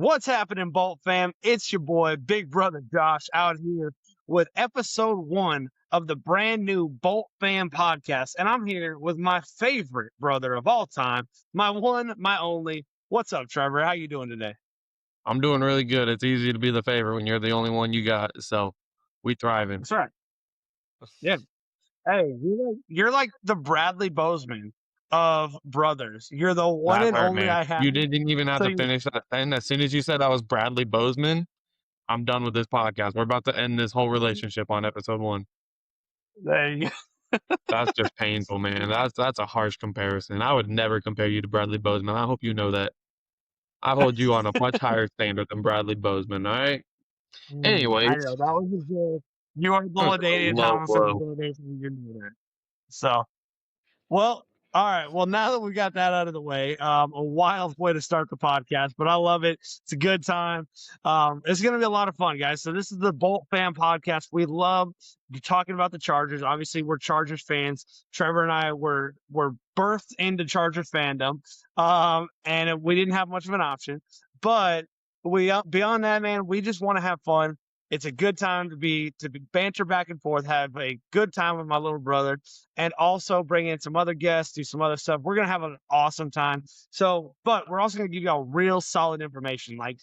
What's happening, Bolt fam? It's your boy, Big Brother Josh, out here with episode 1 of the brand new Bolt Fam podcast. And I'm here with my favorite brother of all time, my one, my only. What's up, Trevor? How you doing today? I'm doing really good. It's easy to be the favorite when you're the only one you got. So we thriving. That's right. Yeah. Hey, you're like the Bradley Bozeman of brothers. You're the one That and hurt, only man. I have. You didn't even have So to finish that thing. As soon as you said I was Bradley Bozeman, I'm done with this podcast. We're about to end this whole relationship on episode 1. there you go. That's just painful, man. That's a harsh comparison. I would never compare you to Bradley Bozeman. I hope you know that. I hold you on a much higher standard than Bradley Bozeman, all right? I Anyways, know that was just you are the that was a Ladainian low Thomas and blow. the Ladainian you knew that. So, well, all right. Well, now that we got that out of the way, a wild way to start the podcast, but I love it. It's a good time. It's going to be a lot of fun, guys. So this is the Bolt Fan Podcast. We love talking about the Chargers. Obviously, we're Chargers fans. Trevor and I were birthed into Charger fandom, and we didn't have much of an option. But we beyond that, man, we just want to have fun. It's a good time to be banter back and forth, have a good time with my little brother, and also bring in some other guests, do some other stuff. We're gonna have an awesome time. So, but we're also gonna give y'all real solid information. Like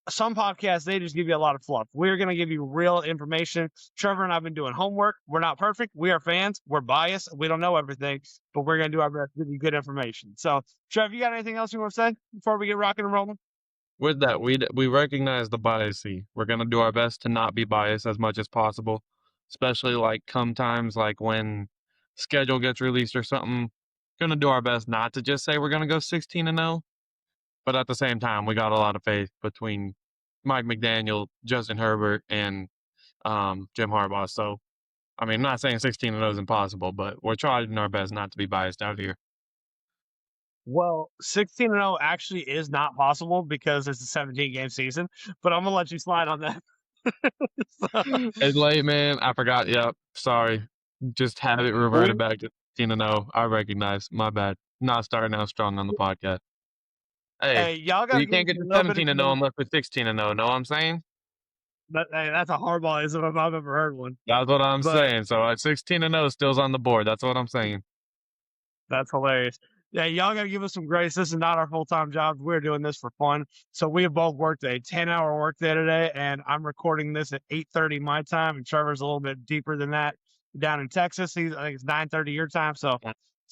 some podcasts, they just give you a lot of fluff. We're gonna give you real information. Trevor and I've been doing homework. We're not perfect. We are fans. We're biased. We don't know everything, but we're gonna do our best to give you good information. So, Trev, you got anything else you want to say before we get rocking and rolling? With that, we recognize the biasy. We're gonna do our best to not be biased as much as possible, especially like come times like when schedule gets released or something. Gonna do our best not to just say we're gonna go 16-0, but at the same time, we got a lot of faith between Mike McDaniel, Justin Herbert, and Jim Harbaugh. So, I mean, I'm not saying 16-0 is impossible, but we're trying our best not to be biased out here. Well, 16-0 actually is not possible because it's a 17-game season, but I'm gonna let you slide on that. So, It's late, man. I forgot. Yep. Sorry. Just have it reverted back to 16-0. I recognize. My bad. Not starting out strong on the podcast. Hey, hey, y'all but gotta you give can't us get a to little bit of 17-0 unless it's 16-0. Know what I'm saying? hey, that's a hardballism if I've ever heard one. That's what I'm But saying. So at 16-0 still's on the board. That's what I'm saying. that's hilarious. Yeah, y'all gotta give us some grace. This is not our full-time job. We're doing this for fun. So we have both worked a 10-hour workday today, and I'm recording this at 8:30 my time, and Trevor's a little bit deeper than that down in Texas. I think it's 9:30 your time. So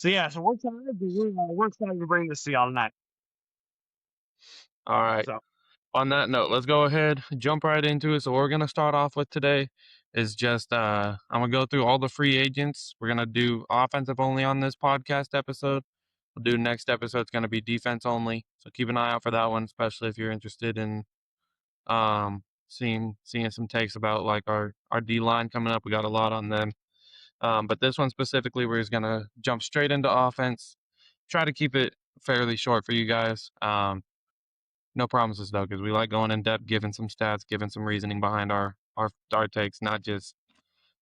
yeah, so we're excited. We're excited to bring this to y'all tonight. All right. So On that note, let's go ahead, jump right into it. So what we're gonna start off with today is just I'm gonna go through all the free agents. We're gonna do offensive only on this podcast episode. We'll do next episode. It's gonna be defense only. So keep an eye out for that one, especially if you're interested in seeing some takes about like our D line coming up. We got a lot on them. But this one specifically, we're just gonna jump straight into offense. Try to keep it fairly short for you guys. No promises though, because we like going in depth, giving some stats, giving some reasoning behind our takes, not just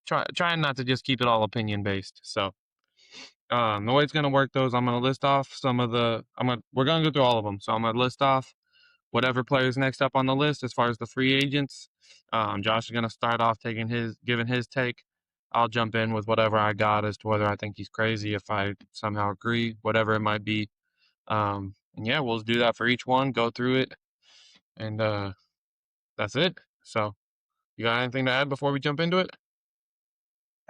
trying not to just keep it all opinion based. So the way it's gonna work though is I'm gonna list off some of the we're gonna go through all of them. So I'm gonna list off whatever player's next up on the list as far as the free agents. Josh is gonna start off giving his take. I'll jump in with whatever I got as to whether I think he's crazy, if I somehow agree, whatever it might be. And yeah, we'll do that for each one, go through it, and that's it. So, you got anything to add before we jump into it?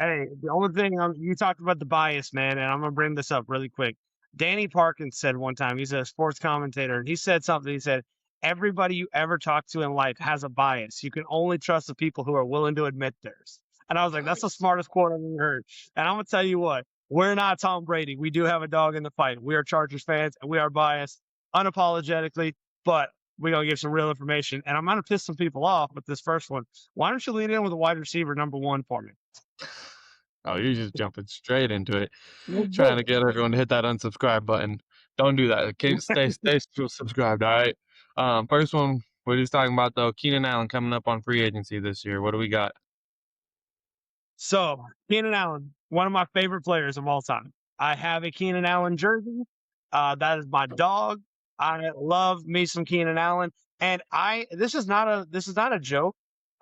hey, the only thing you talked about the bias, man, and I'm gonna bring this up really quick. Danny Parkins said one time, he's a sports commentator, and he said something. He said, "Everybody you ever talk to in life has a bias. You can only trust the people who are willing to admit theirs." And I was like, "That's the smartest quote I've ever heard." And I'm gonna tell you what, we're not Tom Brady. We do have a dog in the fight. We are Chargers fans, and we are biased unapologetically, but we're gonna give some real information. And I'm gonna piss some people off with this first one. Why don't you lean in with a wide receiver number 1 for me? Oh, you're just jumping straight into it, Let's trying do to get everyone to hit that unsubscribe button. Don't do that. Okay, stay subscribed. All right. First one we're just talking about though, Keenan Allen coming up on free agency this year. What do we got? So, Keenan Allen, one of my favorite players of all time. I have a Keenan Allen jersey. That is my dog. I love me some Keenan Allen. And this is not a joke.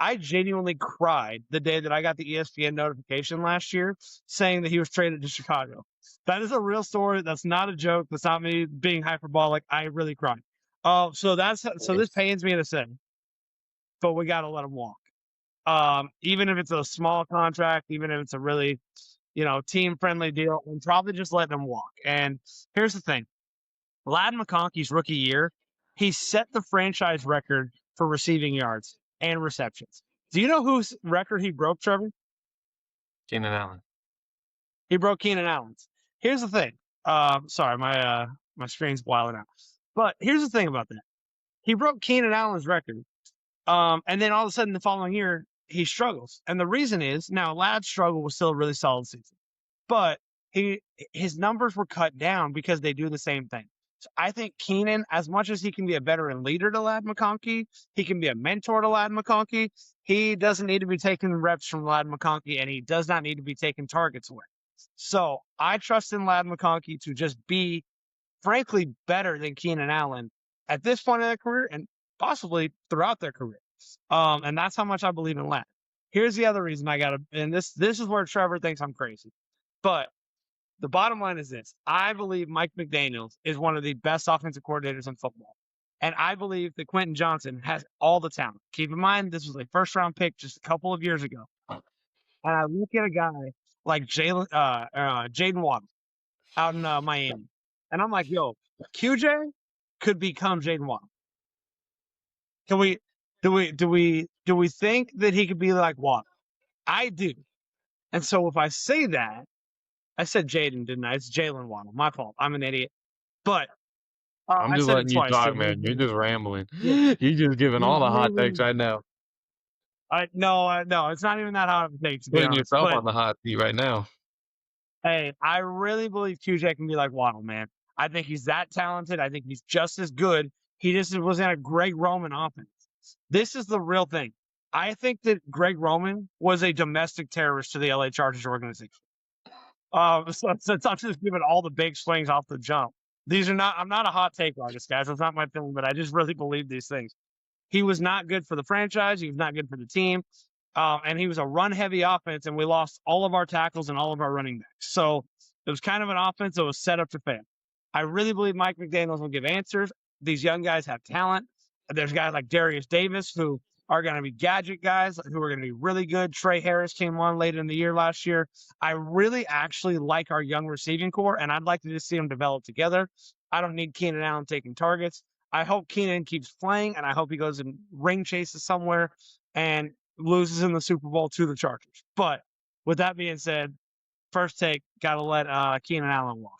I genuinely cried the day that I got the ESPN notification last year saying that he was traded to Chicago. That is a real story. That's not a joke. That's not me being hyperbolic. I really cried. So this Nice. pains me to say, but we got to let him walk. Even if it's a small contract, even if it's a really, team friendly deal, and probably just letting him walk. And here's the thing: Ladd McConkey's rookie year, he set the franchise record for receiving yards and receptions. Do you know whose record he broke, Trevor? Keenan Allen. He broke Keenan Allen's. Here's the thing. Sorry, my screen's wilding out. But here's the thing about that. He broke Keenan Allen's record. And then all of a sudden the following year, he struggles. And the reason is now Ladd's struggle was still a really solid season. But his numbers were cut down because they do the same thing. So I think Keenan, as much as he can be a veteran leader to Ladd McConkey, he can be a mentor to Ladd McConkey. He doesn't need to be taking reps from Ladd McConkey, and he does not need to be taking targets away. So I trust in Ladd McConkey to just be, frankly, better than Keenan Allen at this point in their career and possibly throughout their career. And that's how much I believe in Ladd. Here's the other reason I got to, and this is where Trevor thinks I'm crazy. But the bottom line is this: I believe Mike McDaniels is one of the best offensive coordinators in football. And I believe that Quentin Johnson has all the talent. Keep in mind, this was a first round pick just a couple of years ago. And I look at a guy like Jaden Waddle out in Miami. And I'm like, yo, QJ could become Jaden Waddle. Can we, do we think that he could be like Waddle? I do. And so if I say that, I said Jaden, didn't I? It's Jalen Waddle. My fault. I'm an idiot. But I'm I just said it letting you twice talk, too. man. You're just rambling. Yeah, You're just giving no, all the hot takes right now. no, it's not even that hot of a take to be Putting honest. yourself But on the hot seat right now. hey, I really believe QJ can be like Waddle, man. I think he's that talented. I think he's just as good. He just was in a Greg Roman offense. This is the real thing. I think Greg Roman was a domestic terrorist to the LA Chargers organization. So I'm just giving all the big swings off the jump. These are not. I'm not a hot take artist, guys. That's not my feeling, but I just really believe these things. He was not good for the franchise. He was not good for the team. And he was a run heavy offense, and we lost all of our tackles and all of our running backs. So it was kind of an offense that was set up to fail. I really believe Mike McDaniels will give answers. These young guys have talent. There's guys like Darius Davis who are going to be gadget guys who are going to be really good. Trey Harris came on late in the year last year. I really actually like our young receiving core, and I'd like to just see them develop together. I don't need Keenan Allen taking targets. I hope Keenan keeps playing, and I hope he goes and ring chases somewhere and loses in the Super Bowl to the Chargers. But with that being said, first take, got to let Keenan Allen walk.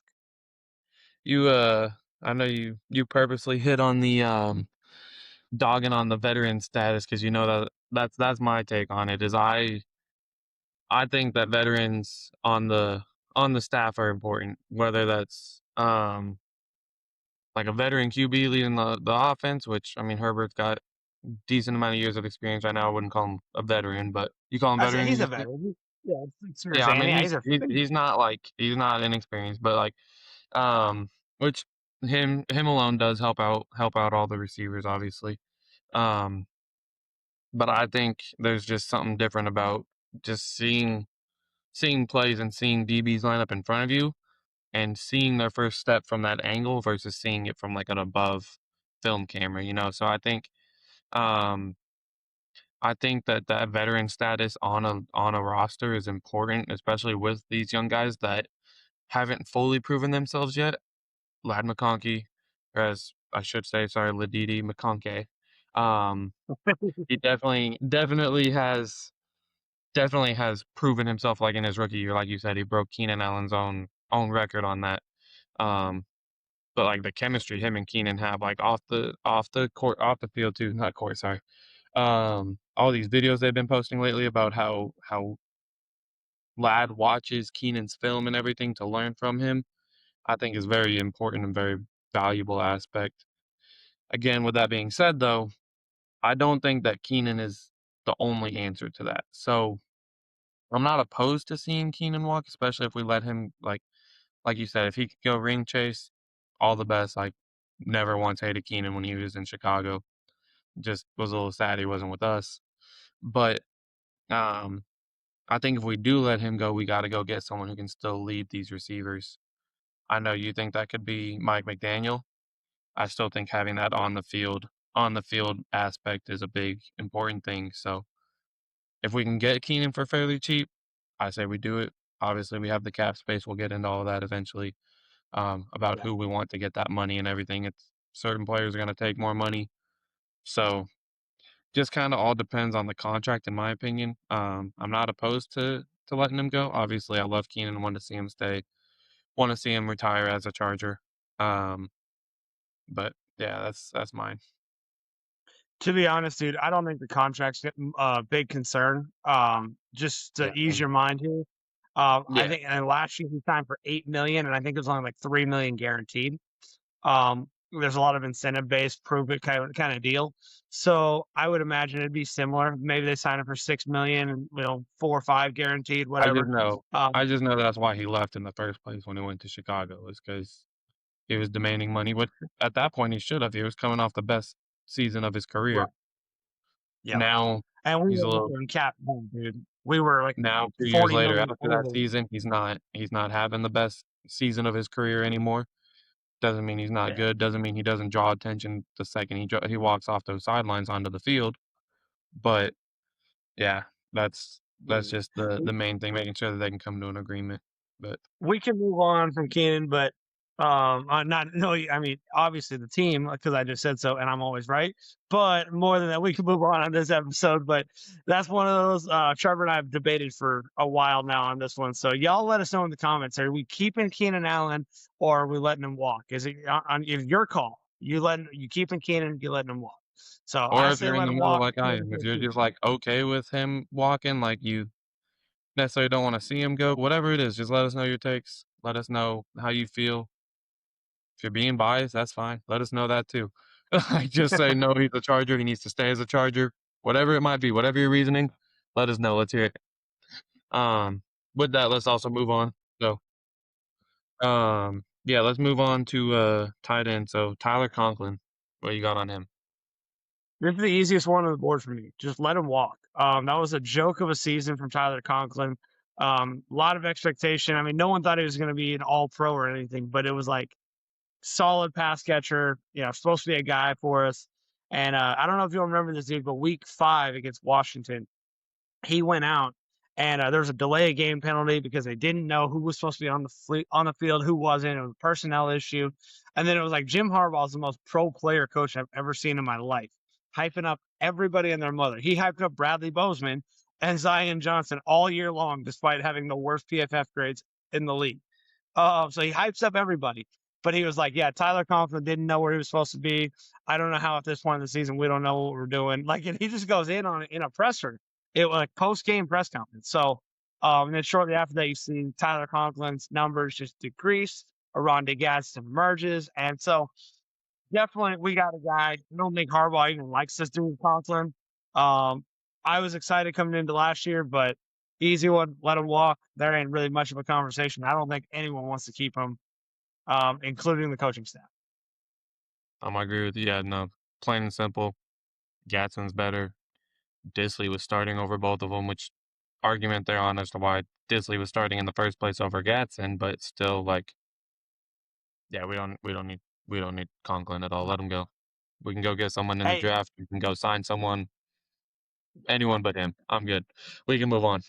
I know you purposely hit on the dogging on the veteran status because you know that's my take on it. Is I think that veterans on the staff are important, whether that's like a veteran QB leading the offense, which I mean Herbert's got decent amount of years of experience right now. I wouldn't call him a veteran, but you call him I say veteran, he's you a say? veteran. Yeah, it's Yeah, I mean Yeah, he's a. he's not inexperienced, but like which him alone does help out all the receivers obviously. Um but I think there's just something different about just seeing plays and seeing DBs line up in front of you and seeing their first step from that angle versus seeing it from like an above film camera, you know. So um I think that that veteran status on a roster is important, especially with these young guys that haven't fully proven themselves yet. Lad McConkey, or as I should say, sorry, Ladidi McConkey. Um, he definitely has proven himself like in his rookie year. Like you said, he broke Keenan Allen's own record on that. Um, but like the chemistry him and Keenan have, like off the field too, not court, sorry. All these videos they've been posting lately about how Lad watches Keenan's film and everything to learn from him, I think is very important and very valuable aspect. Again, with that being said, though, I don't think that Keenan is the only answer to that. So I'm not opposed to seeing Keenan walk, especially if we let him like you said, if he could go ring chase, all the best. Like never once hated Keenan when he was in Chicago. just was a little sad he wasn't with us. But um, I think if we do let him go, we got to go get someone who can still lead these receivers. I know you think that could be Mike McDaniel. I still think having that on the field aspect is a big important thing. So if we can get Keenan for fairly cheap, I say we do it. Obviously, we have the cap space. We'll get into all of that eventually, about Yeah. who we want to get that money and everything. It's certain players are going to take more money. So just kind of all depends on the contract, in my opinion. I'm not opposed to letting him go. Obviously, I love Keenan. Want to see him stay. Want to see him retire as a Charger. Um, but yeah, that's mine. To be honest, dude, I don't think the contract's a big concern. Just to Yeah, ease your mind here, I yeah. think, and last year he signed for 8 million, and I think it was only like 3 million guaranteed. There's a lot of incentive based, prove it kind of deal. So I would imagine it'd be similar. Maybe they sign him for 6 million, and 4 or 5 guaranteed, I just whatever. know, I Um, just know that's why he left in the first place when he went to Chicago is because he was demanding money. But at that point, he should have. He was coming off the best season of his right. career. Yeah, Now and we he's a were little. also in cap, dude. We were like Now 2 years 40 later, million after that over. season, he's not having the best season of his career anymore. Doesn't mean he's not Yeah. good. Doesn't mean he doesn't draw attention the second he walks off those sidelines onto the field. But yeah, that's Yeah. just the main thing, making sure that they can come to an agreement. But We can move on from Keenan, but not no. I mean, obviously the team because I just said so, and I'm always right. But more than that, we can move on this episode. But that's one of those. Trevor and I have debated for a while now on this one. So y'all let us know in the comments: are we keeping Keenan Allen or are we letting him walk? Is it on if your call? You keeping Keenan? You letting him walk? So or I if say you're in let the him middle walk. like I am, if you're just like okay with him walking, like you necessarily don't want to see him go, whatever it is, just let us know your takes. Let us know how you feel. If you're being biased, that's fine. Let us know that too. Like just say no, he's a Charger. He needs to stay as a Charger. Whatever it might be, whatever your reasoning, let us know. Let's hear it. With that, let's also move on. So, yeah, let's move on to tight end. So Tyler Conklin, what you got on him? This is the easiest one on the board for me. Just let him walk. That was a joke of a season from Tyler Conklin. A lot of expectation. I mean, no one thought he was going to be an all pro or anything, but it was like solid pass catcher, supposed to be a guy for us. And I don't know if you'll remember this dude, but week 5 against Washington, he went out and there was a delay of game penalty because they didn't know who was supposed to be on the field, who wasn't. It was a personnel issue, and then it was like Jim Harbaugh is the most pro player coach I've ever seen in my life, hyping up everybody and their mother. He hyped up Bradley Bozeman and Zion Johnson all year long, despite having the worst PFF grades in the league. So he hypes up everybody. But he was like, yeah, Tyler Conklin didn't know where he was supposed to be. I don't know how at this point in the season we don't know what we're doing. Like, and he just goes in on it in a presser. It was like post game press conference. So, and then shortly after that, you see Tyler Conklin's numbers just decrease. Aronde Gadsden emerges, and so definitely we got a guy. I don't think Harbaugh even likes this dude Conklin. Um, I was excited coming into last year, but easy one, let him walk. There ain't really much of a conversation. I don't think anyone wants to keep him, including the coaching staff. I agree with you. Yeah, no, plain and simple. Gadsden's better. Disley was starting over both of them, which argument they're on as to why Disley was starting in the first place over Gadsden, but still, like, yeah, we don't need Conklin at all. Let him go. We can go get someone in the Hey, draft. We can go sign someone, anyone but him. I'm good. We can move on.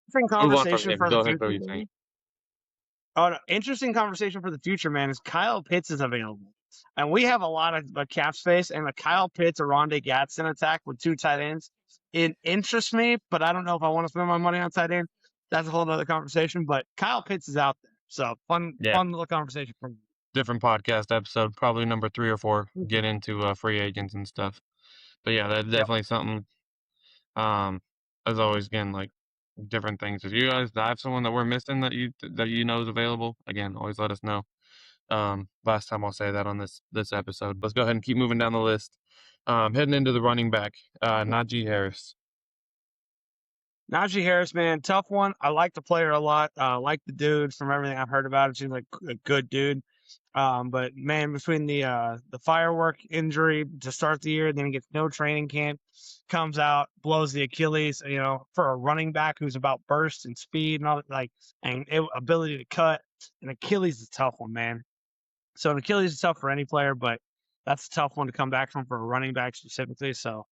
interesting Move on from conversation him. for the Go ahead, future, what were you saying? man. Oh, no, interesting conversation for the future, man. Is Kyle Pitts is available, and we have a lot of cap space, and the Kyle Pitts or Rondé Gadsden attack with 2 tight ends. It interests me, but I don't know if I want to spend my money on tight end. That's a whole other conversation. But Kyle Pitts is out there, so Yeah, fun little conversation for me. different podcast episode, probably number 3 or 4. Mhm. Get into free agents and stuff. But yeah, that's Yep. definitely something. Um, as always, again, like different things. If you guys have someone that we're missing that you know is available, again, always let us know. Last time I'll say that on this episode. Let's go ahead and keep moving down the list. Heading into the running back, Najee Harris. Najee Harris, man, tough one. I like the player a lot. Like the dude from everything I've heard about it. Seems like a good dude. But man, between the firework injury to start the year, then he gets no training camp, comes out, blows the Achilles. For a running back who's about burst and speed and all that, ability to cut, an Achilles is a tough one, man. So an Achilles is tough for any player, but that's a tough one to come back from for a running back specifically. So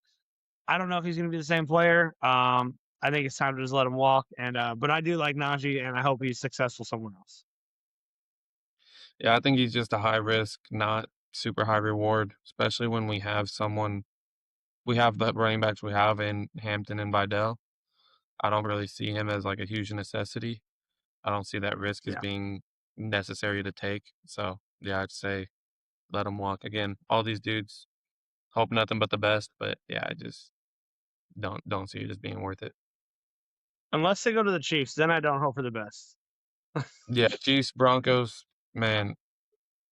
I don't know if he's going to be the same player. I think it's time to just let him walk. But I do like Najee, and I hope he's successful somewhere else. Yeah, I think he's just a high risk, not super high reward, especially when we have the running backs we have in Hampton and Vidal. I don't really see him as like a huge necessity. I don't see that risk as Yeah. being necessary to take. So yeah, I'd say let him walk. Again, all these dudes hope nothing but the best, but yeah, I just don't see it as being worth it. Unless they go to the Chiefs, then I don't hope for the best. Yeah, Chiefs, Broncos, man,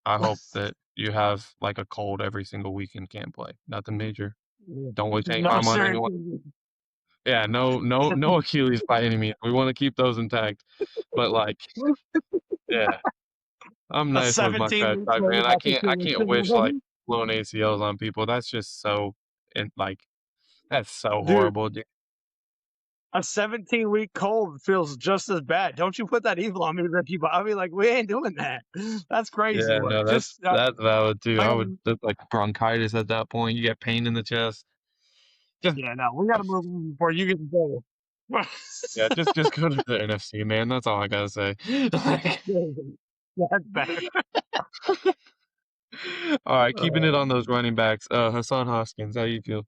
I hope that you have like a cold every single week and can't play. Nothing major. Don't waste any No, time on anyone. seriously. Yeah, no Achilles by any means. We want to keep those intact. But like, yeah, I'm A nice with my 17 trash week talk, man. I quarterback can't I Achilles can't wish like syndrome. blown ACLs on people. That's just so and like that's so Dude, horrible, dude. a 17-week cold feels just as bad. Don't you put that evil on me, Ricky Bobby. Like, we ain't doing that. That's crazy Yeah, work. no, that's Just, that's valid too. I I got would that's like bronchitis at that point. You get pain in the chest. Just yeah, no, we got to move on before you get in trouble. yeah, just go to the NFC, man. That's all I gotta say. Like, That's better. all right, keeping it Uh, on those running backs. Hassan Hoskins, how you feel?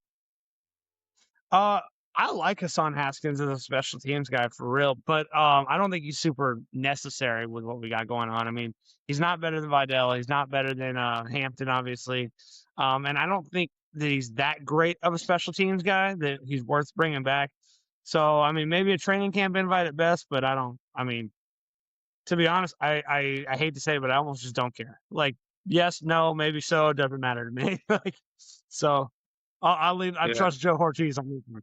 Uh, I like Hassan Haskins as a special teams guy for real, but I don't think he's super necessary with what we got going on. I mean, he's not better than Vidal. He's not better than Hampton, obviously, and I don't think that he's that great of a special teams guy that he's worth bringing back. So, I mean, maybe a training camp invite at best, but I don't. I mean, to be honest, I hate to say it, but I almost just don't care. Like, yes, no, maybe so, it doesn't matter to me. So I'll leave. I Yeah, trust Joe Ortiz on this one.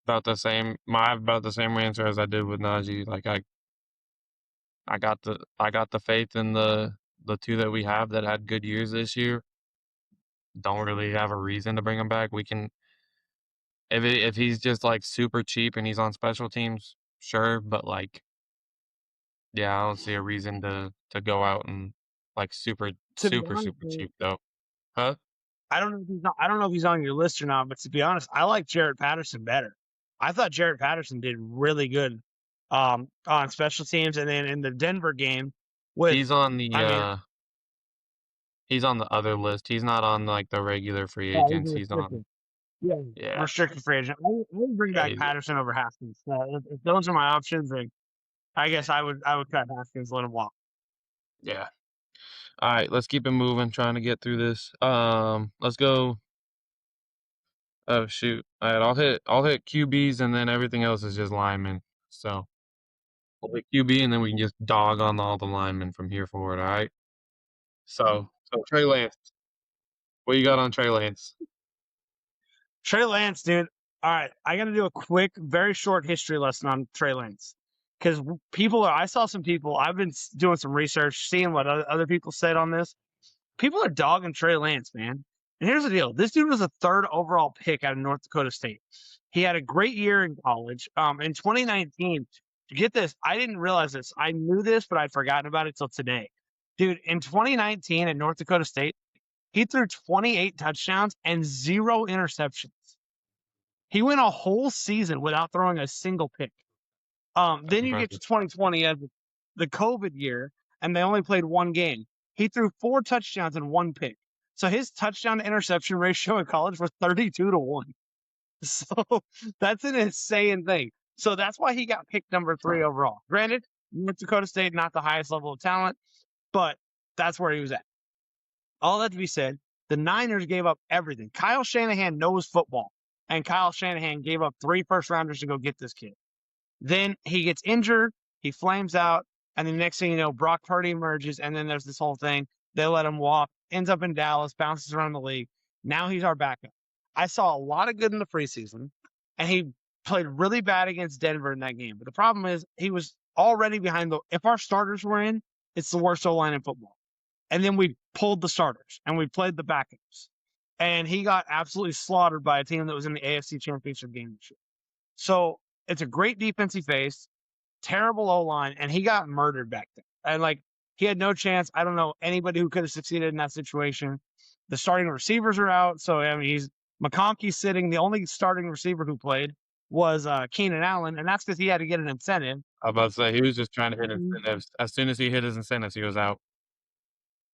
about the same. I have about the same answer as I did with Najee. Like I got the faith in the two that we have that had good years this year. Don't really have a reason to bring him back. We can if he's just like super cheap and he's on special teams, sure. But like, yeah, I don't see a reason to go out and like super To be super honest, super cheap though. Huh? I don't know if he's not, I don't know if he's on your list or not, but to be honest, I like Jared Patterson better. I thought Jared Patterson did really good on special teams, and then in the Denver game with, He's on the I mean, he's on the other list. He's not on like the regular free agents. he's He's on restricted. Yeah, yeah restricted free agent. I would bring yeah back he's Patterson over Haskins. If those are my options, then I guess I would cut Haskins, let him walk. yeah. All right, let's keep it moving. Trying to get through this. Let's go. Oh shoot! All right, I'll hit QBs and then everything else is just linemen. So we'll hit QB and then we can just dog on all the linemen from here forward. All right. So Trey Lance, what you got on Trey Lance? Trey Lance, dude. All right, I got to do a quick, very short history lesson on Trey Lance because I saw some people. I've been doing some research, seeing what other people said on this. People are dogging Trey Lance, man. And here's the deal: this dude was a third overall pick out of North Dakota State. He had a great year in college. In 2019, get this, I didn't realize this. I knew this, but I'd forgotten about it till today. Dude, in 2019 at North Dakota State, he threw 28 touchdowns and 0 interceptions. He went a whole season without throwing a single pick. That's Then you get to impressive. 2020 as the COVID year, and they only played one game. He threw 4 touchdowns and 1 pick. So his touchdown to interception ratio in college was 32-1. So that's an insane thing. So that's why he got picked number 3 overall. Granted, North Dakota State, not the highest level of talent, but that's where he was at. All that to be said, the Niners gave up everything. Kyle Shanahan knows football, and Kyle Shanahan gave up 3 first-rounders to go get this kid. Then he gets injured, he flames out, and the next thing you know, Brock Purdy emerges, and then there's this whole thing. They let him walk, ends up in Dallas, bounces around the league. Now he's our backup. I saw a lot of good in the preseason, and he played really bad against Denver in that game. But the problem is he was already behind if our starters were in, it's the worst O-line in football. and then we pulled the starters and we played the backups. And he got absolutely slaughtered by a team that was in the AFC Championship game this year. So it's a great defense he faced, terrible O line, and he got murdered back there. And like he had no chance. I don't know anybody who could have succeeded in that situation. The starting receivers are out, so I mean he's McConkey's sitting. The only starting receiver who played was Keenan Allen, and that's because he had to get an incentive. I was about to say he was just trying to hit Mm-hmm. incentives. As soon as he hit his incentives, he was out.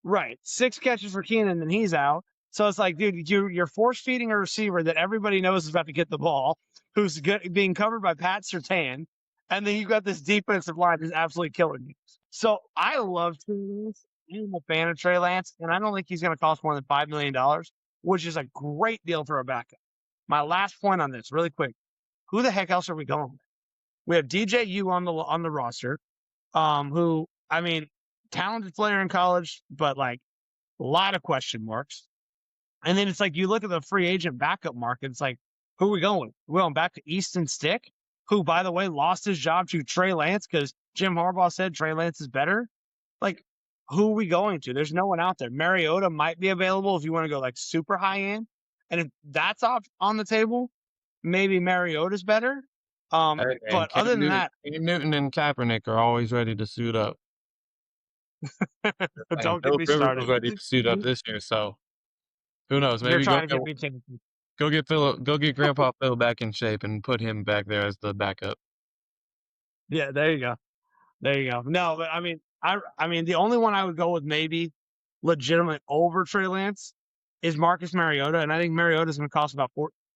Right. 6 catches for Keenan, and he's out. So it's like, dude, you're force feeding a receiver that everybody knows is about to get the ball, who's being covered by Pat Surtain, and then you've got this defensive line who's absolutely killing you. So I love Trey Lance. I'm a fan of Trey Lance, and I don't think he's going to cost more than $5 million, which is a great deal for a backup. My last point on this, really quick: who the heck else are we going with? We have DJU on the roster, who I mean, talented player in college, but like a lot of question marks. And then it's like you look at the free agent backup market. It's like, who are we going with? We're going back to Easton Stick, who, by the way, lost his job to Trey Lance because Jim Harbaugh said Trey Lance is better. Like, who are we going to? There's no one out there. Mariota might be available if you want to go like super high end. And if that's on the table, maybe Mariota's better. Hey, and But other than that, Cam Newton and Kaepernick are always ready to suit up. And don't get Philip me Rivers was started. ready to suit up this year, so who knows? You're Maybe trying to get me taken. go get Grandpa Phil back in shape and put him back there as the backup. Yeah, there you go. There you go. No, but I mean, the only one I would go with maybe legitimate over Trey Lance is Marcus Mariota, and I think Mariota is going to cost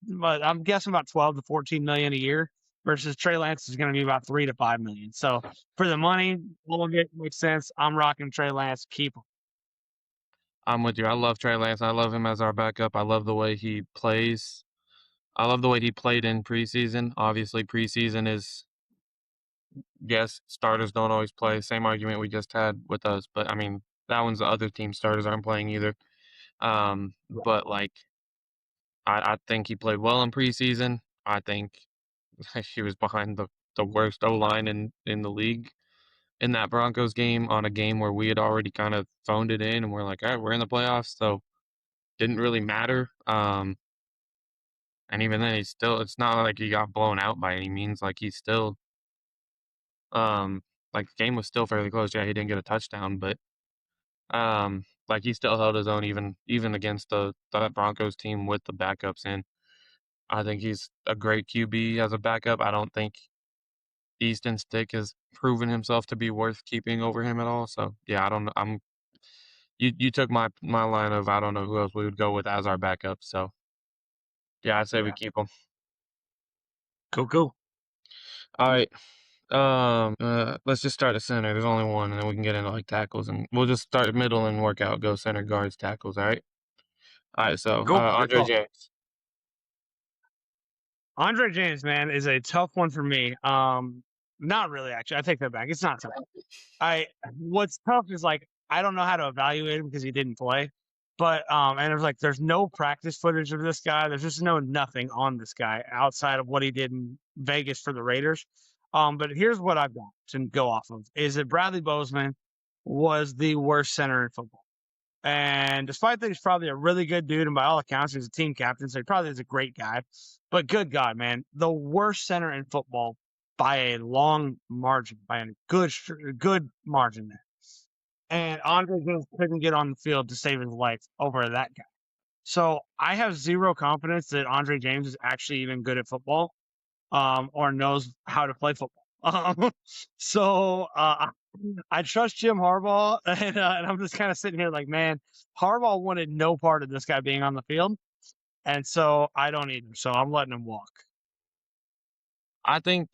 but I'm guessing about 12 to 14 million a year, versus Trey Lance is going to be about 3 to 5 million. So for the money, all of it makes sense. I'm rocking Trey Lance. Keep him. I'm with you. I love Trey Lance. I love him as our backup. I love the way he plays. I love the way he played in preseason. Obviously, preseason is yes, starters don't always play. Same argument we just had with us, but I mean that one's the other team starters aren't playing either. But like I think he played well in preseason. I think he was behind the worst O line in the league in that Broncos game on a game where we had already kind of phoned it in and we're like, all right, we're in the playoffs, so didn't really matter. And even then, it's not like he got blown out by any means. Like he's still, um, like the game was still fairly close. Yeah, he didn't get a touchdown, but like he still held his own even against the Broncos team with the backups in. I think he's a great QB as a backup. I don't think Easton Stick has proven himself to be worth keeping over him at all. So yeah, I don't know. You took my line of I don't know who else we would go with as our backup. So yeah, I'd say we Yeah. keep him. Cool. All right. Let's just start at center. There's only one, and then we can get into like tackles, and we'll just start middle and work out. Go center, guards, tackles. All right. All right. So Cool. Good Andre call. James. Andre James, man, is a tough one for me. Not really, actually. I take that back. It's not tough. What's tough is like I don't know how to evaluate him because he didn't play. But and there's no practice footage of this guy. There's just nothing on this guy outside of what he did in Vegas for the Raiders. But here's what I've got to go off of is that Bradley Bozeman was the worst center in football. And despite that, he's probably a really good dude, and by all accounts, he's a team captain, so he probably is a great guy. But good God, man, the worst center in football by a long margin, by a good margin there. And Andre Jones couldn't get on the field to save his life over that guy. So I have zero confidence that Andre James is actually even good at football, or knows how to play football. So I trust Jim Harbaugh, and I'm just kind of sitting here like, man, Harbaugh wanted no part of this guy being on the field, and so I don't either. So I'm letting him walk. I think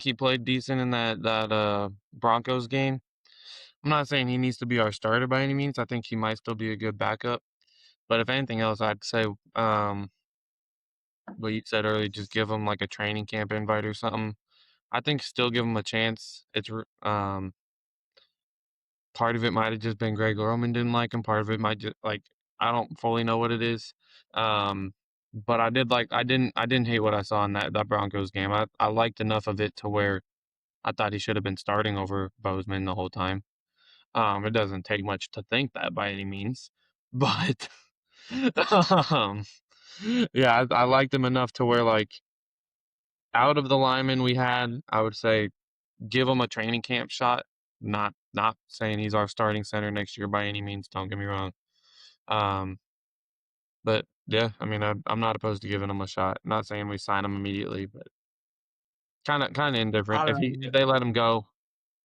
he played decent in that Broncos game. I'm not saying he needs to be our starter by any means. I think he might still be a good backup. But if anything else, I'd say what you said earlier, just give him like a training camp invite or something. I think still give him a chance. It's part of it might have just been Greg Roman didn't like him. Part of it might just like I don't fully know what it is. But I didn't hate what I saw in that Broncos game. I liked enough of it to where I thought he should have been starting over Bozeman the whole time. It doesn't take much to think that by any means, but um, yeah, I liked him enough to where like out of the linemen we had, I would say give him a training camp shot. Not saying he's our starting center next year by any means. Don't get me wrong. Um, but yeah, I mean, I'm not opposed to giving him a shot. Not saying we sign him immediately, but kind of indifferent. I don't If know. they let him go,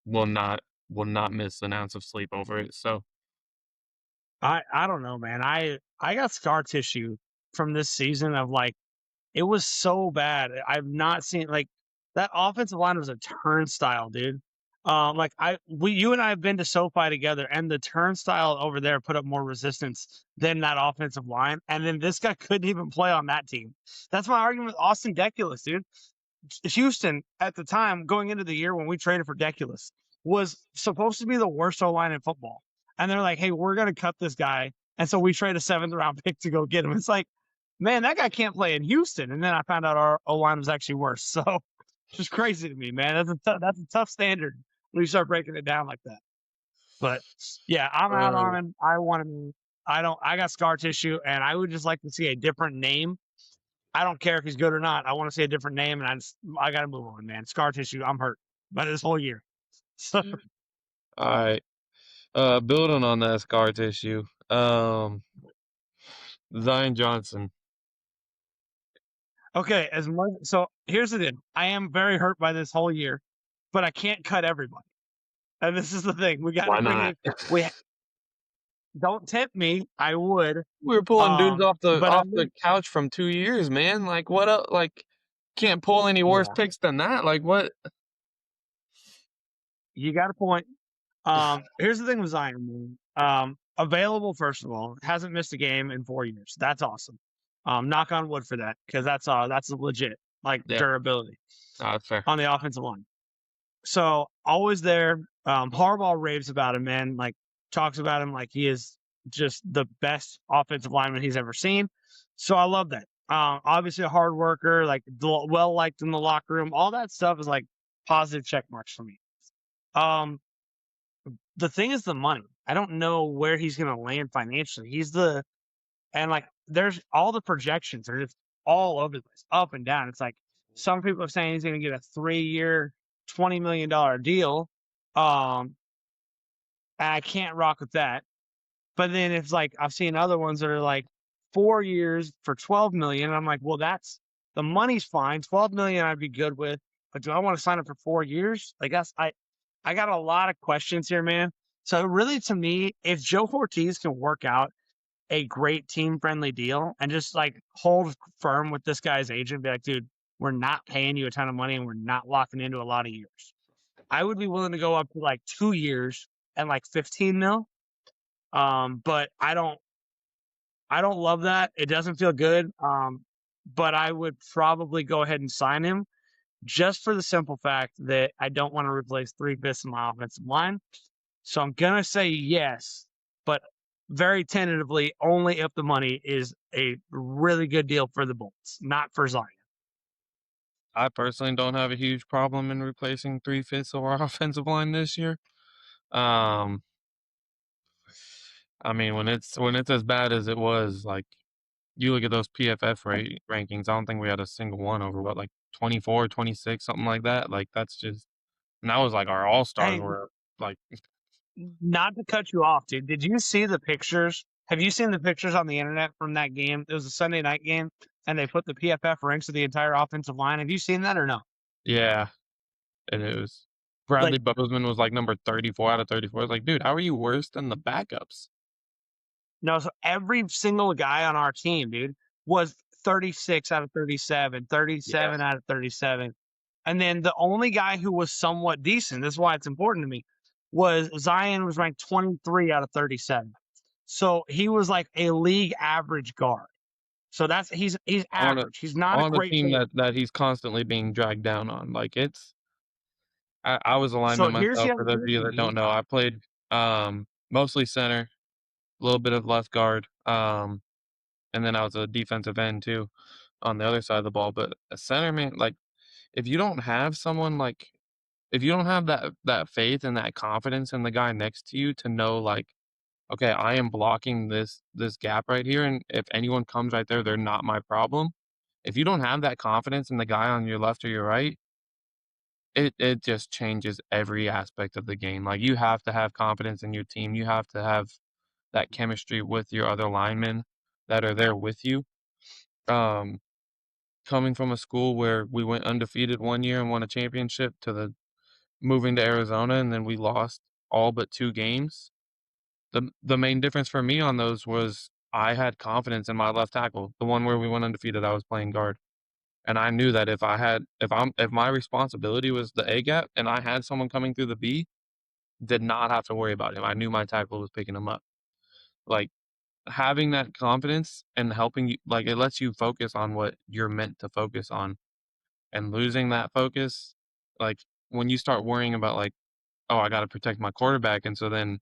we'll not miss an ounce of sleep over it. So I don't know, man. I got scar tissue from this season of like it was so bad. I've not seen like that offensive line was a turnstile, dude. Like you and I have been to SoFi together, and the turnstile over there put up more resistance than that offensive line. And then this guy couldn't even play on that team. That's my argument with Austin Deculus, dude. Houston at the time, going into the year when we traded for Deculus, was supposed to be the worst O line in football. And they're like, hey, we're going to cut this guy. And so we trade a 7th-round pick to go get him. It's like, man, that guy can't play in Houston. And then I found out our O line was actually worse. So it's just crazy to me, man. That's a tough standard when you start breaking it down like that. But yeah, I'm out uh, on him. I want him. I got scar tissue, and I would just like to see a different name. I don't care if he's good or not. I want to see a different name, and I got to move on, man. Scar tissue. I'm hurt by this whole year. So all right. Building on that scar tissue. Zion Johnson. okay, so here's the thing. I am very hurt by this whole year, but I can't cut everybody. And this is the thing. We got to Why bring not? it. We don't tempt me. I would. We were pulling dudes But off the couch from 2 years, man. Like what up? Like can't pull any worse yeah, picks than that. Like what? you got a point. Here's the thing with Zion. Man. Available first of all, hasn't missed a game in 4 years. That's awesome. Knock on wood for that because that's legit like Yeah, durability that's fair. on the offensive line. So always there. Harbaugh raves about him, man. Like talks about him like he is just the best offensive lineman he's ever seen. So I love that. Obviously a hard worker, like well liked in the locker room. All that stuff is like positive check marks for me. Um, the thing is the money. I don't know where he's going to land financially. And like there's all the projections are just all over the place, up and down. It's like some people are saying he's going to get a 3-year, $20 million deal. And I can't rock with that. But then it's like I've seen other ones that are like 4 years for 12 million. And I'm like, well, that's the money's fine. 12 million I'd be good with. But do I want to sign up for 4 years? Like I got a lot of questions here, man. So really to me, if Joe Ortiz can work out a great team friendly deal and just like hold firm with this guy's agent, be like, dude, we're not paying you a ton of money and we're not locking into a lot of years. I would be willing to go up to like 2 years and like 15 mil. But I don't love that. It doesn't feel good. But I would probably go ahead and sign him just for the simple fact that I don't want to replace 3/5 of my offensive line. So I'm gonna say yes, but very tentatively only if the money is a really good deal for the Bolts, not for Zion. I personally don't have a huge problem in replacing 3/5 of our offensive line this year. Um, I mean, when it's as bad as it was, like you look at those PFF rankings, I don't think we had a single one over what, like 24, 26, something like that. Like that's just, and that was like our all stars Hey, were like, not to cut you off, dude. Did you see the pictures? Have you seen the pictures on the internet from that game? It was a Sunday night game, and they put the PFF ranks of the entire offensive line. Have you seen that or no? yeah, and it was Like, Bradley Bozeman was like number 34 out of 34. I was like, dude, how are you worse than the backups? no, so every single guy on our team, dude, was 36 out of 37, Yeah, 37 out of 37. And then the only guy who was somewhat decent, this is why it's important to me, was Zion was ranked 23 out of 37. So he was like a league average guard. So he's on a average. He's not a on a great team player. that he's constantly being dragged down on. Like it's I was a So lineman here's the myself. For other those of thing you for that me. don't know, I played mostly center, a little bit of left guard, and then I was a defensive end too on the other side of the ball. But a center man, like if you don't have someone like if you don't have that faith and that confidence in the guy next to you to know, like, "Okay, I am blocking this gap right here, and if anyone comes right there, they're not my problem." If you don't have that confidence in the guy on your left or your right, it just changes every aspect of the game. Like, you have to have confidence in your team. You have to have that chemistry with your other linemen that are there with you. Um, Coming from a school where we went undefeated one year and won a championship to the moving to Arizona, and then we lost all but 2 games. The main difference for me on those was I had confidence in my left tackle, the one where we went undefeated, I was playing guard. And I knew that if my responsibility was the A gap and I had someone coming through the B, did not have to worry about him. I knew my tackle was picking him up. Like, having that confidence and helping you, like, it lets you focus on what you're meant to focus on, and losing that focus, like, when you start worrying about, like, "Oh, I gotta protect my quarterback," and so then,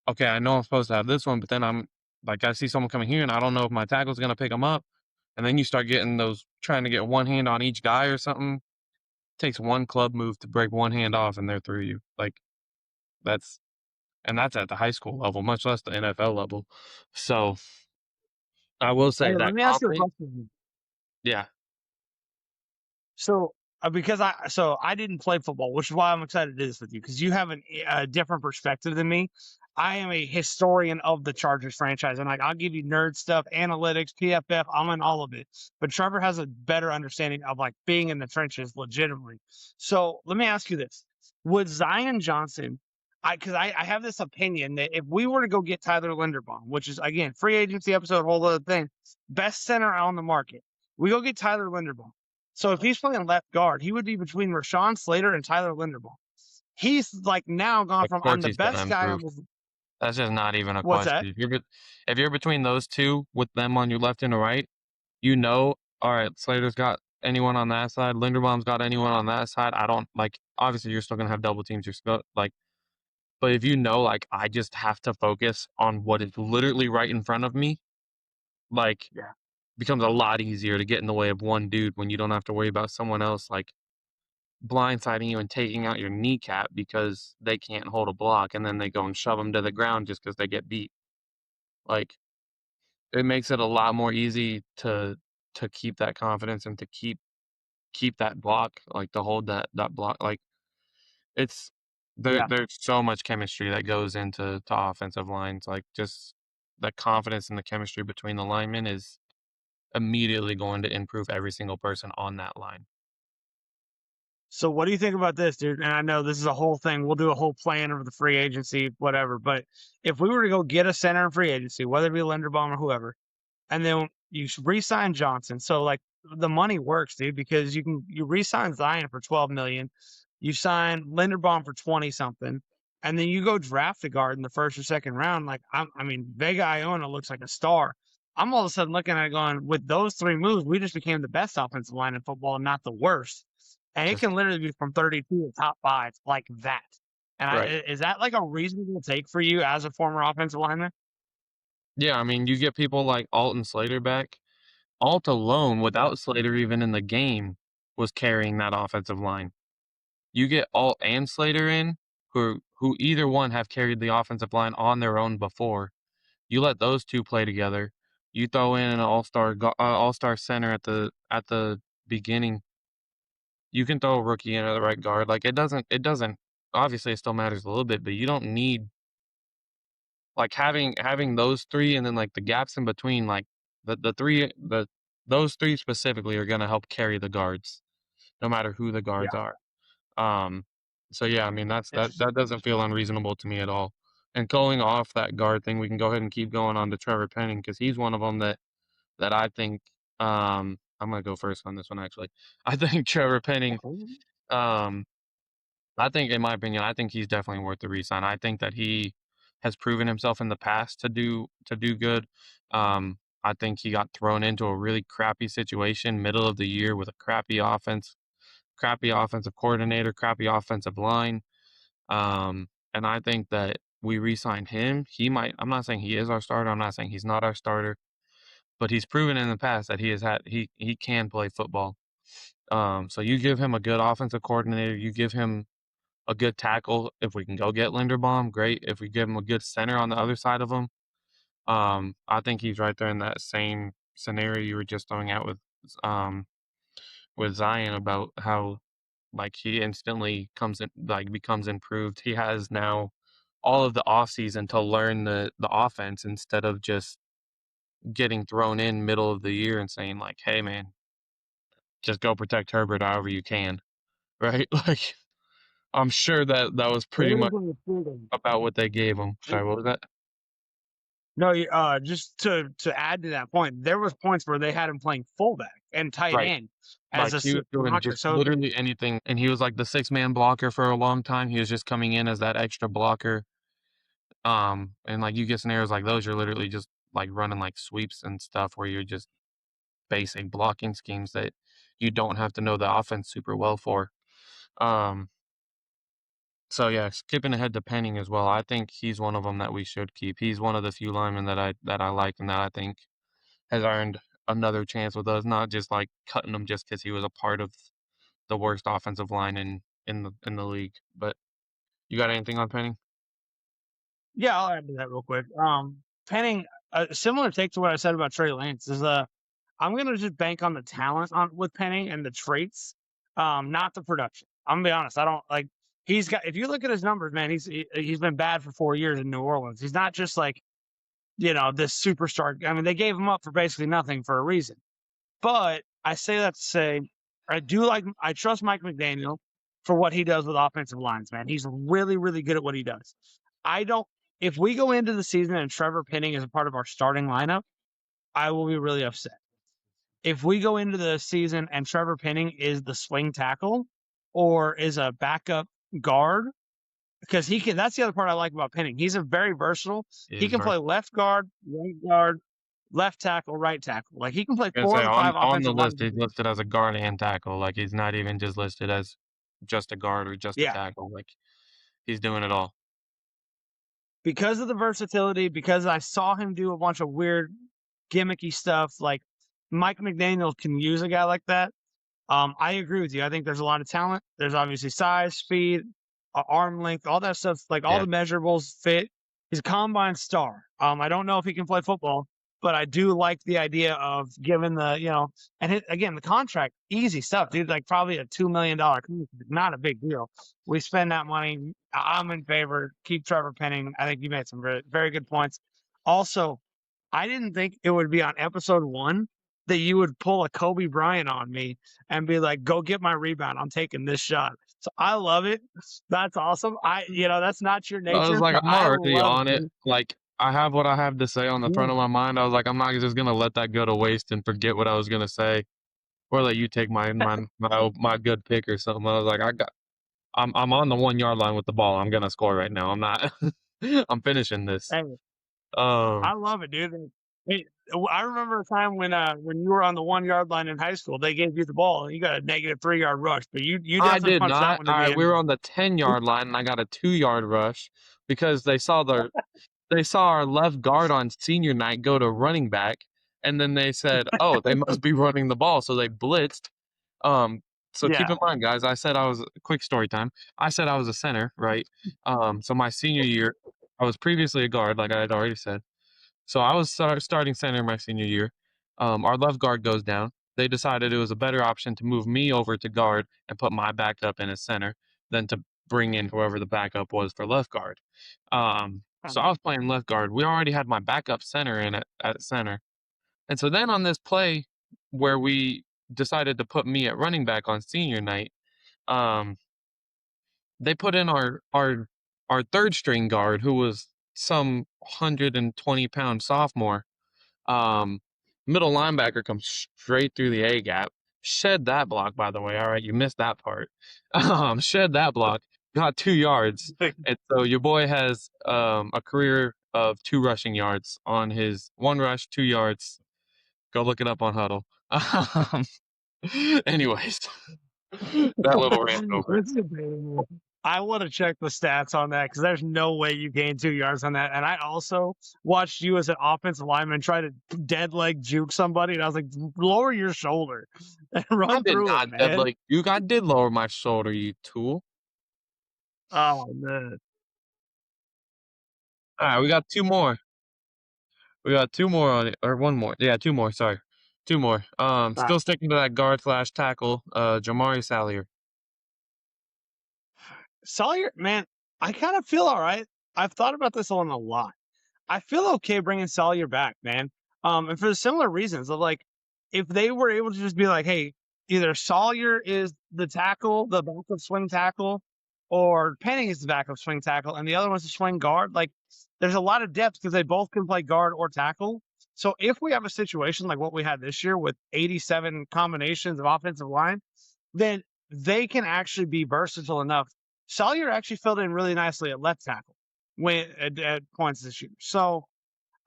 "Okay, I know I'm supposed to have this one, but then I see someone coming here, and I don't know if my tackle's gonna pick him up," and then you start getting those trying to get one hand on each guy or something. Takes one club move to break one hand off, and they're through you. Like, that's that's at the high school level, much less the NFL level. So, I will Hey, say let that me ask you a confidence. question. Yeah, So, because I didn't play football, which is why I'm excited to do this with you, because you have a different perspective than me. I am a historian of the Chargers franchise, and like I'll give you nerd stuff, analytics, PFF. I'm in all of it. But Trevor has a better understanding of like being in the trenches legitimately. So let me ask you this: would Zion Johnson? I have this opinion that if we were to go get Tyler Linderbaum, which is again free agency episode, whole other thing, best center on the market, we go get Tyler Linderbaum. So if he's playing left guard, he would be between Rashawn Slater and Tyler Linderbaum. He's like now gone of from I'm course the he's gonna best guy improve. on the That's just not even a what's question. that? If you're between those 2 with them on your left and the right, you know, "Alright, Slater's got anyone on that side, Linderbaum's got anyone on that side." I don't like, obviously, you're still gonna have double teams, you're still like, but if you know, like, I just have to focus on what is literally right in front of me, like, Yeah. becomes a lot easier to get in the way of one dude when you don't have to worry about someone else, like, blindsiding you and taking out your kneecap because they can't hold a block, and then they go and shove them to the ground just because they get beat. Like, it makes it a lot more easy to keep that confidence and to keep that block, like, to hold that block, like, it's Yeah. there's so much chemistry that goes into offensive lines, like, just the confidence and the chemistry between the linemen is immediately going to improve every single person on that line. So what do you think about this, dude? And I know this is a whole thing. We'll do a whole plan of the free agency, whatever. But if we were to go get a center in free agency, whether it be Linderbaum or whoever, and then you re-sign Johnson. So like the money works, dude, because you re-sign Zion for 12 million, you sign Linderbaum for 20 something, and then you go draft a guard in the first or second round. Like I mean, Vega Iona looks like a star. I'm all of a sudden looking at it going, with those 3 moves, we just became the best offensive line in football, not the worst. And it Just can literally be from 32 to top five like that. And right. is that like a reasonable take for you as a former offensive lineman? Yeah, I mean, you get people like Alt and Slater back. Alt alone, Yeah, without Slater even in the game, was carrying that offensive line. You get Alt and Slater in, who either one have carried the offensive line on their own before. You let those 2 play together. You throw in an all-star center at the beginning. You can throw a rookie in at the right guard. Like, it doesn't obviously, it still matters a little bit, but you don't need, like, having those 3 and then, like, the gaps in between, like, the 3 the those 3 specifically are gonna help carry the guards, no matter who the guards yeah, are. Um, so, yeah, I mean, that interesting. doesn't feel unreasonable to me at all. And going off that guard thing, we can go ahead and keep going on to Trevor Penning because he's one of them that I think, I'm gonna go first on this one, actually. I think Trevor Penning, um I think, in my opinion, I think he's definitely worth the re-sign. I think that he has proven himself in the past to do good. I think he got thrown into a really crappy situation, middle of the year, with a crappy offense, crappy offensive coordinator, crappy offensive line. And I think that we re-signed him. He might. I'm not saying he is our starter. I'm not saying he's not our starter, but he's proven in the past that he can play football. So you give him a good offensive coordinator, you give him a good tackle. If we can go get Linderbaum, great. If we give him a good center on the other side of him, I think he's right there in that same scenario you were just throwing out um with Zion about how like he instantly comes in like becomes improved. He has now all of the offseason to learn the offense instead of just getting thrown in middle of the year and saying like, "Hey man, just go protect Herbert however you can." Right? Like I'm sure that that was pretty much about what they gave him. Sorry, what was that? No, just to add to that point, there was points where they had him playing fullback and tight Right. end as Like a he was doing blocker. just So literally anything, and he was like the 6-man blocker for a long time. He was just coming in as that extra blocker. And like you get scenarios like those, you're literally just like running like sweeps and stuff where you're just basic blocking schemes that you don't have to know the offense super well for. Um, so yeah, skipping ahead to Penning as well. I think he's one of them that we should keep. He's one of the few linemen that I like and that I think has earned another chance with us, not just like cutting him just because he was a part of the worst offensive line in the league. But you got anything on Penning? yeah, I'll add to that real quick. Penning, a similar take to what I said about Trey Lance is I'm gonna just bank on the talent on with Penning and the traits, not the production. I'm gonna be honest. I don't like. He's got. If you look at his numbers, man, he's been bad for 4 years in New Orleans. He's not just like this superstar. I mean, they gave him up for basically nothing for a reason. But I say that to say I trust Mike McDaniel for what he does with offensive lines, man. He's really, really good at what he does. I don't if we go into the season and Trevor Penning is a part of our starting lineup, I will be really upset. If we go into the season and Trevor Penning is the swing tackle or is a backup guard, because that's the other part I like about Penning. He's a very versatile. He He is can play versatile. left guard, left tackle, right tackle. Like he can play I was 4 gonna of say the 5 on the offensive line list he's positions. listed as a guard and tackle. Like he's not even just listed as just a guard or just a Yeah. tackle. Like he's doing it all. Because of the versatility, because I saw him do a bunch of weird gimmicky stuff, like Mike McDaniel can use a guy like that. I agree with you. I think there's a lot of talent. There's obviously size, speed, arm length, all that stuff. Like all Yeah. the measurables fit. He's a combine star. I don't know if he can play football, but I do like the idea of giving again, the contract, easy stuff, dude. Like probably a $2 million, not a big deal. We spend that money. I'm in favor. Keep Trevor Penning. I think you made some very, very good points. Also, I didn't think it would be on episode 1 that you would pull a Kobe Bryant on me and be like, "Go get my rebound. I'm taking this shot." So I love it. That's awesome. That's not your I was nature, like, but I'm I already love it, on it. dude. Like I have what I have to say on the front Yeah. of my mind. I was like, I'm not just gonna let that go to waste and forget what I was gonna say, or let you take my good pick or something. I was like, I'm on the 1 yard line with the ball. I'm gonna score right now. I'm not. I'm finishing this. Hey, Um, I love it, dude. Hey, I remember a time when you were on the 1 yard line in high school, they gave you the ball and you got a negative 3 yard rush, but you I definitely did punched that not. one to All the right, end we were zone. on the 10-yard line, and I got a 2-yard rush because they saw our left guard on senior night go to running back, and then they said, "Oh, they must be running the ball," so they blitzed. So keep Yeah. in mind, guys, I said I was quick story time. I said I was a center, right? So my senior year, I was previously a guard, like I had already said. So I was starting center my senior year. Our left guard goes down. They decided it was a better option to move me over to guard and put my backup in as center than to bring in whoever the backup was for left guard. So I was playing left guard. We already had my backup center in at center. And so then on this play where we decided to put me at running back on senior night, um, they put in our third string guard who was some 120-pound sophomore. um, Middle linebacker comes straight through the A gap. Shed that block, by the way. All right, you missed that part. Shed that block. Got 2 yards, and so your boy has a career of 2 rushing yards on his 1 rush, 2 yards. Go look it up on Huddle. Anyways, that little rant over. It's a pain. I want to check the stats on that because there's no way you gained 2 yards on that. And I also watched you as an offensive lineman try to dead leg juke somebody, and I was like, lower your shoulder and I run did through him, not dead man. like you. I did lower my shoulder, you tool. Oh man. All right, we got two more. We got two more on it, or one more. Yeah, two more. Sorry, two more. All right. Still sticking to that guard slash tackle. Jamari Sallier. Sawyer, man, I kind of feel all right. I've thought about this one a lot. I feel okay bringing Salyer back, man. And for the similar reasons of like, if they were able to just be like, hey, either Sawyer is the tackle, the backup swing tackle, or Penning is the backup swing tackle, and the other one's the swing guard. Like, there's a lot of depth because they both can play guard or tackle. So if we have a situation like what we had this year with 87 combinations of offensive line, then they can actually be versatile enough. Salyer actually filled in really nicely at left tackle when at points this year. So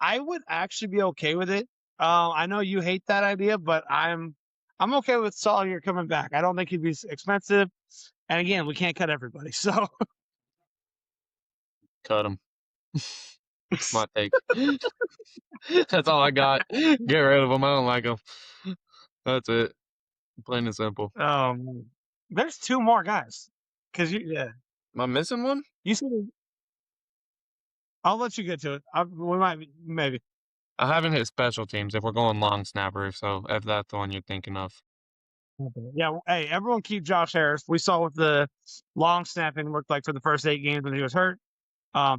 I would actually be okay with it. I know you hate that idea, but I'm okay with Sawyer coming back. I don't think he'd be expensive, and again, we can't cut everybody. So Cut him. My take. That's all I got. Get rid of him. I don't like him. That's it. Plain and simple. there's two more guys because Am I missing one? you said I'll let you get to it. We might maybe. I haven't hit special teams if we're going long snapper, so if that's the one you're thinking of. Okay. Yeah, hey, everyone keep Josh Harris. We saw what the long snapping looked like for the first 8 games when he was hurt.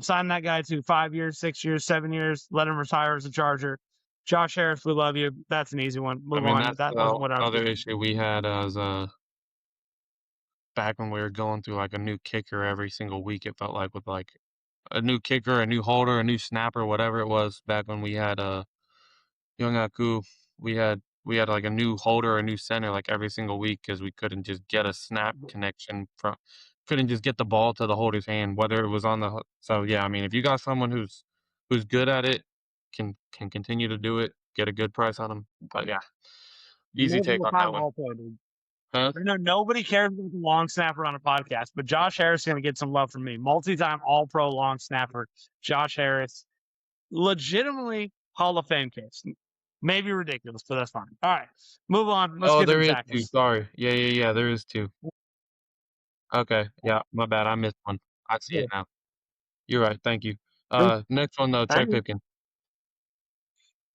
Sign that guy to 5 years, 6 years, 7 years. Let him retire as a Charger. Josh Harris, we love you. That's an easy one. I Move mean, on. that's That the wasn't what I was other thinking. issue we had as back when we were going through like a new kicker every single week. It felt like with like a new kicker, a new holder, a new snapper, whatever it was. Back when we had Young Aku, we had like a new holder, a new center like every single week because we couldn't just get a snap connection from, couldn't just get the ball to the holder's hand, whether it was on the. So yeah, I mean, if you got someone who's good at it, can continue to do it, get a good price on them. But yeah, easy take on Multiple-time that one. All-Pro, dude. Huh? I know nobody cares about the long snapper on a podcast, but Josh Harris is going to get some love from me. Multi-time All-Pro long snapper, Josh Harris. Legitimately Hall of Fame case. Maybe ridiculous, but that's fine. All right, move on. Let's Oh, get to there the is two. tackles. Sorry. Yeah. There is two. Okay. Yeah, my bad. I missed one. I see Yeah. it now. You're right. Thank you. Thank Next one though, Trey you. Pipkin.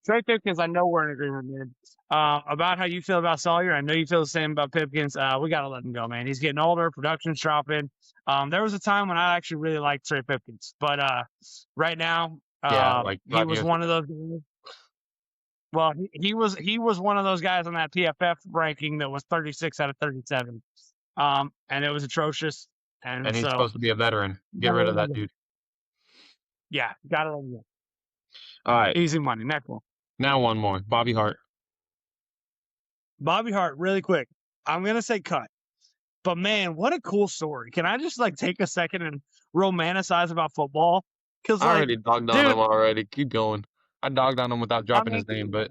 Right there, because I know we're in agreement, man. About how you feel about Sawyer, I know you feel the same about Pipkins. We got to let him go, man. He's getting older, production's dropping. There was a time when I actually really liked Trey Pipkins, but right now, Yeah, like he 5 was years one of ago. those guys. Well, he was one of those guys on that PFF ranking that was 36 out of 37, and it was atrocious. And And he's so, supposed to be a veteran. Get gotta rid let of him that go. dude. Yeah, gotta let him go. All right. Easy money. Next one. Now one more. Bobby Hart. Bobby Hart, really quick. I'm gonna say cut. But man, what a cool story. Can I just like take a second and romanticize about football? Because I like, already dogged on him dude, already. Keep going. I dogged on him without I dropping mean, his name, but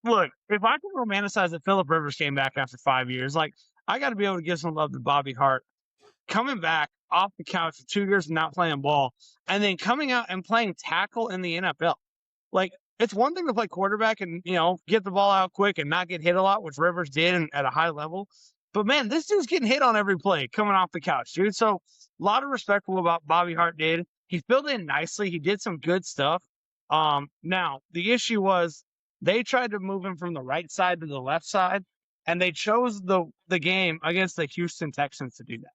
look, if I can romanticize that Philip Rivers came back after 5 years, like I got to be able to give some love to Bobby Hart coming back off the couch for 2 years and not playing ball, and then coming out and playing tackle in the NFL. Like, it's one thing to play quarterback and, get the ball out quick and not get hit a lot, which Rivers did at a high level. But man, this dude's getting hit on every play coming off the couch, dude. So a lot of respect for what Bobby Hart did. He filled in nicely. He did some good stuff. Now the issue was they tried to move him from the right side to the left side, and they chose the game against the Houston Texans to do that.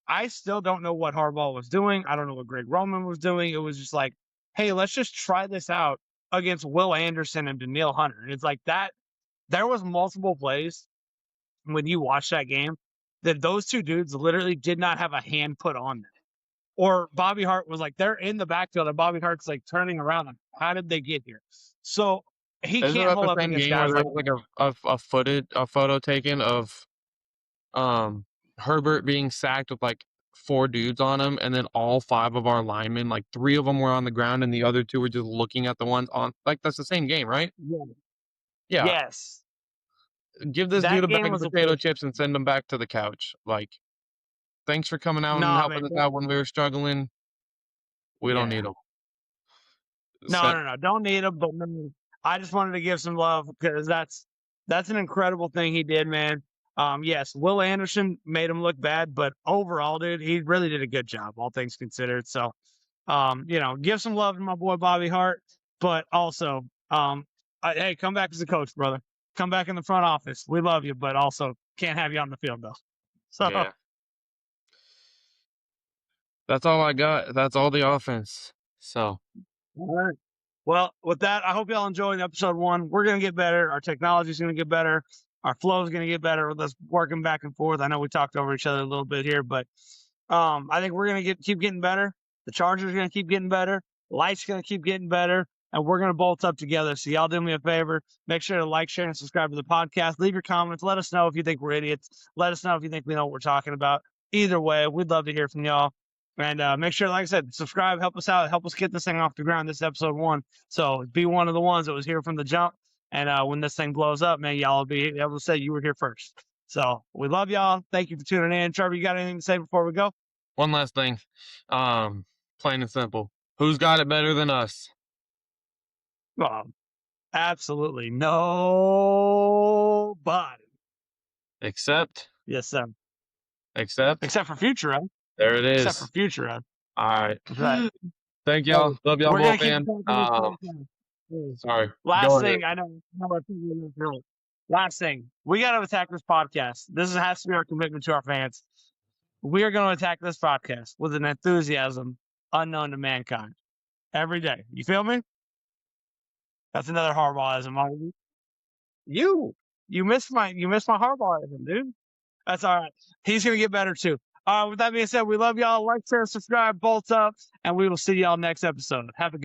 I still don't know what Harbaugh was doing. I don't know what Greg Roman was doing. It was just like, hey, let's just try this out against Will Anderson and Danielle Hunter. And it's like that. There was multiple plays when you watch that game that those two dudes literally did not have a hand put on them. Or Bobby Hart was like, they're in the backfield and Bobby Hart's like turning around. Like, how did they get here? So he isn't can't that hold the up same against game where guys there like was like a photo taken of um Herbert being sacked with like four dudes on him, and then all five of our linemen, like three of them were on the ground, and the other two were just looking at the ones on. Like that's the same game, right? yeah. Yeah. Yes. Give this dude That a game bag of was a potato push. chips and send him back to the couch. Like Thanks for coming out and No, helping man. us out when we were struggling. We don't need Yeah. them. No. Don't need him, but man, I just wanted to give some love because that's an incredible thing he did, man. Yes, Will Anderson made him look bad, but overall, dude, he really did a good job, all things considered. So, give some love to my boy Bobby Hart, but also, hey, come back as a coach, brother. Come back in the front office. We love you, but also can't have you on the field though. So, Yeah. That's all I got. That's all the offense. So, all right. Well, with that, I hope y'all enjoyed episode 1. We're going to get better. Our technology is going to get better. Our flow is going to get better with us working back and forth. I know we talked over each other a little bit here, but I think we're going to keep getting better. The Chargers are going to keep getting better. Light's going to keep getting better. And we're going to bolt up together. So y'all do me a favor. Make sure to like, share, and subscribe to the podcast. Leave your comments. Let us know if you think we're idiots. Let us know if you think we know what we're talking about. Either way, we'd love to hear from y'all. And make sure, like I said, subscribe, help us out, help us get this thing off the ground. This is episode 1. So be one of the ones that was here from the jump. And when this thing blows up, man, y'all will be able to say you were here first. So we love y'all. Thank you for tuning in. Trevor, you got anything to say before we go? one last thing. Plain and simple. Who's got it better than us? Absolutely nobody. Except Yes, sir. Except for Future Ed. there it is. Except for Future Ed. All right. That's right. Thank y'all. Love y'all We're gonna both, keep man. talking this podcast. Sorry. Last Go thing, ahead. I know I think we're gonna do it. Last thing, we got to attack this podcast. Has to be our commitment to our fans. We are going to attack this podcast with an enthusiasm unknown to mankind every day. You feel me? That's another Harbaughism. You missed my Harbaughism, dude. That's all right. He's gonna get better too. With that being said, we love y'all. Like, share, subscribe, bolt up, and we will see y'all next episode. Have a good